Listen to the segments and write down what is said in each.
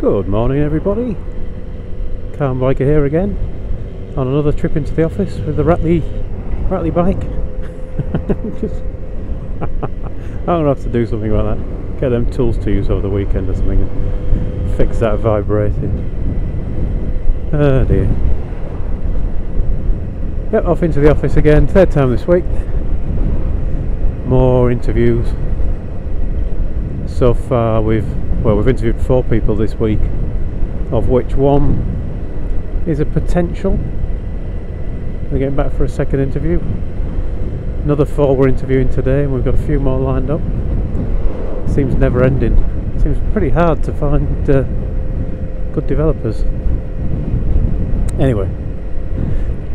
Good morning everybody, Car Biker here again on another trip into the office with the rattly bike. I'm going to have to do something about that, get them tools to use over the weekend or something and fix that vibrating. Oh dear. Yep, off into the office again, third time this week. More interviews. So far we've interviewed 4 people this week, of which one is a potential. We're getting back for a second interview. Another 4 we're interviewing today, and we've got a few more lined up. Seems never ending. Seems pretty hard to find good developers. Anyway,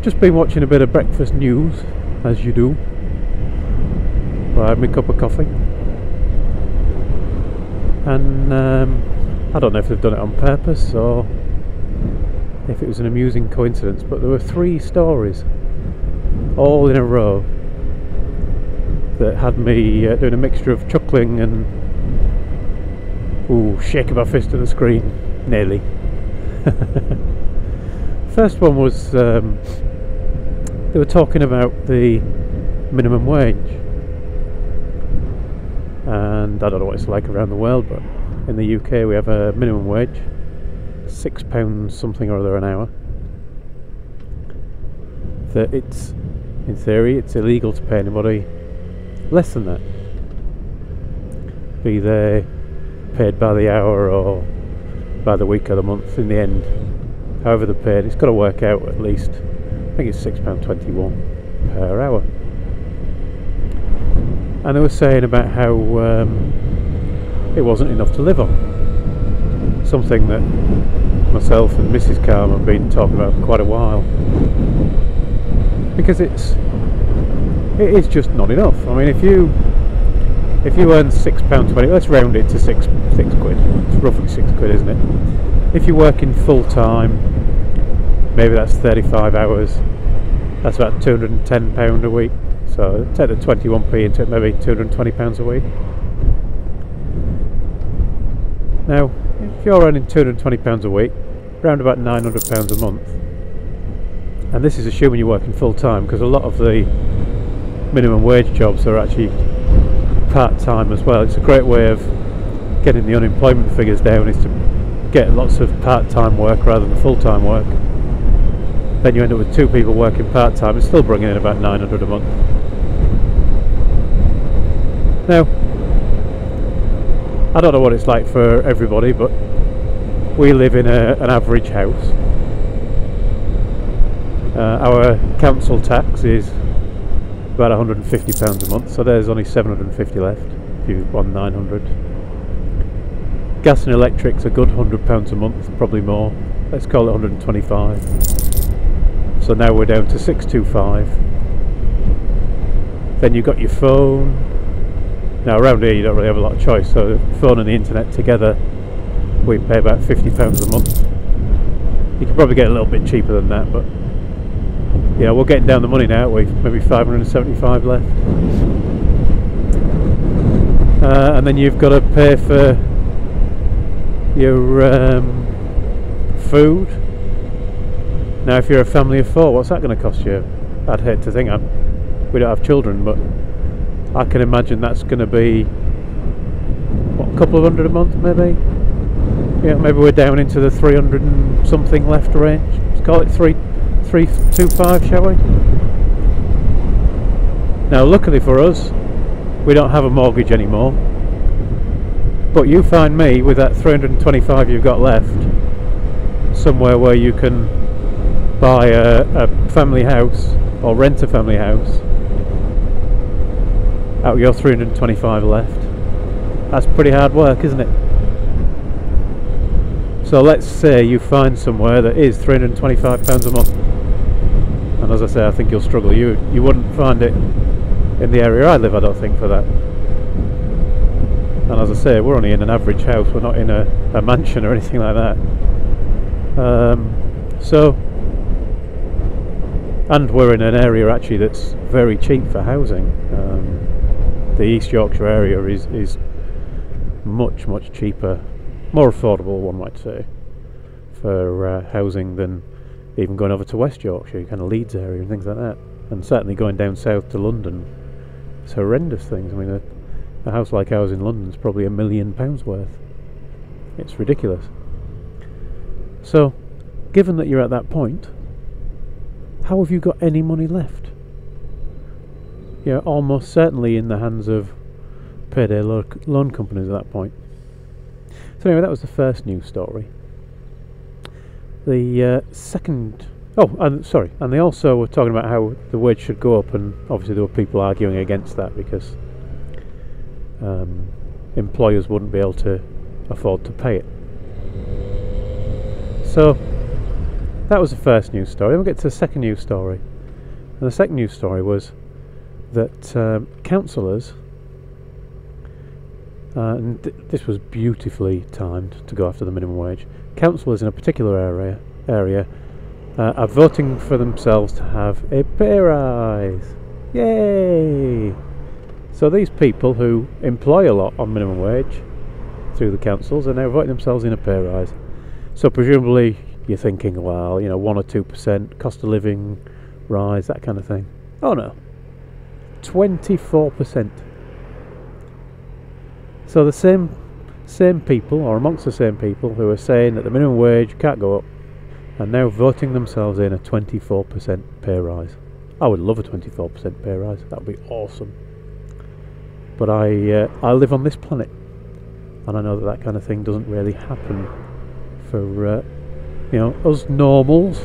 just been watching a bit of breakfast news, as you do. I had my cup of coffee. And I don't know if they've done it on purpose or if it was an amusing coincidence, but there were 3 stories all in a row that had me doing a mixture of chuckling and shaking my fist at the screen, nearly. First one was they were talking about the minimum wage. And I don't know what it's like around the world, but in the UK we have a minimum wage, £6 something or other an hour. That it's, in theory, it's illegal to pay anybody less than that, be they paid by the hour or by the week or the month. In the end, however they're paid, it's got to work out at least, I think it's £6.21 per hour. And they were saying about how it wasn't enough to live on. Something that myself and Mrs. Calm have been talking about for quite a while. Because it is just not enough. I mean, if you earn £6.20, let's round it to six quid. It's roughly 6 quid, isn't it? If you're working full time, maybe that's 35 hours. That's about £210 a week. So take the 21p into it, maybe £220 a week. Now, if you're earning £220 a week, around about £900 a month, and this is assuming you're working full time, because a lot of the minimum wage jobs are actually part time as well. It's a great way of getting the unemployment figures down, is to get lots of part time work rather than full time work. Then you end up with 2 people working part time and still bringing in about £900 a month. Now, I don't know what it's like for everybody, but we live in an average house. Our council tax is about £150 a month, so there's only £750 left if you want 900. Gas and electric's a good £100 a month, probably more. Let's call it 125. So now we're down to 625. Then you've got your phone. Now around here you don't really have a lot of choice, so the phone and the internet together we pay about £50 a month. You can probably get a little bit cheaper than that, but yeah, we're getting down the money now, aren't we? Maybe 575 left. And then you've got to pay for your food. Now if you're a family of 4, what's that going to cost you? I'd hate to think, we don't have children, but I can imagine that's going to be, what, a couple of hundred a month maybe? Yeah, maybe we're down into the 300 and something left range. Let's call it 325, shall we? Now luckily for us, we don't have a mortgage anymore. But you find me with that 325 you've got left, somewhere where you can buy a family house or rent a family house out of your 325 left. That's pretty hard work, isn't it? So let's say you find somewhere that is £325 a month, and as I say, I think you'll struggle. You wouldn't find it in the area I live, I don't think, for that. And as I say, we're only in an average house, we're not in a mansion or anything like that. And we're in an area actually that's very cheap for housing. The East Yorkshire area is much cheaper more affordable, one might say, for housing than even going over to West Yorkshire, kind of Leeds area and things like that. And certainly going down south to London, it's horrendous things. I mean, a house like ours in London is probably £1 million worth. It's ridiculous. So, given that you're at that point, how have you got any money left? You're almost certainly in the hands of payday loan companies at that point. So anyway, that was the first news story. The second... Oh, and sorry, and they also were talking about how the wage should go up, and obviously there were people arguing against that because employers wouldn't be able to afford to pay it. So that was the first news story. Then we'll get to the second news story. And the second news story was that councillors, and this was beautifully timed to go after the minimum wage, councillors in a particular area are voting for themselves to have a pay rise. Yay! So these people who employ a lot on minimum wage through the councils are now voting themselves in a pay rise. So presumably you're thinking, well, 1 or 2% cost of living rise, that kind of thing. Oh no, 24%. So the same people, or amongst the same people who are saying that the minimum wage can't go up, are now voting themselves in a 24% pay rise. I would love a 24% pay rise. That would be awesome. But I live on this planet, and I know that kind of thing doesn't really happen for us normals.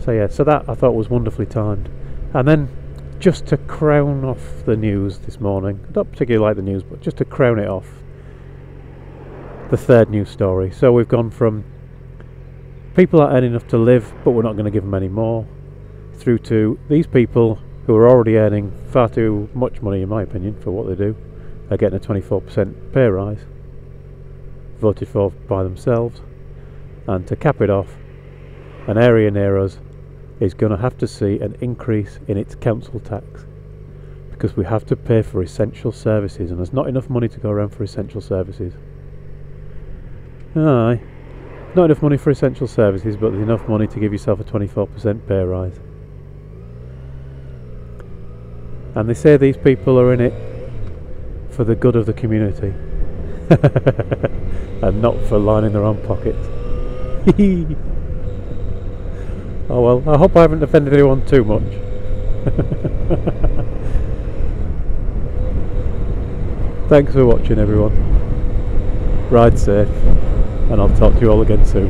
So yeah, so that I thought was wonderfully timed. And then, just to crown off the news this morning, I don't particularly like the news, but just to crown it off, the third news story. So we've gone from people are earning enough to live, but we're not going to give them any more, through to these people who are already earning far too much money, in my opinion, for what they do, are getting a 24% pay rise, voted for by themselves. And to cap it off, an area near us is going to have to see an increase in its council tax, because we have to pay for essential services, and there's not enough money to go around for essential services. Aye, not enough money for essential services, but there's enough money to give yourself a 24% pay rise. And they say these people are in it for the good of the community and not for lining their own pockets. Oh well, I hope I haven't offended anyone too much. Thanks for watching, everyone. Ride safe, and I'll talk to you all again soon.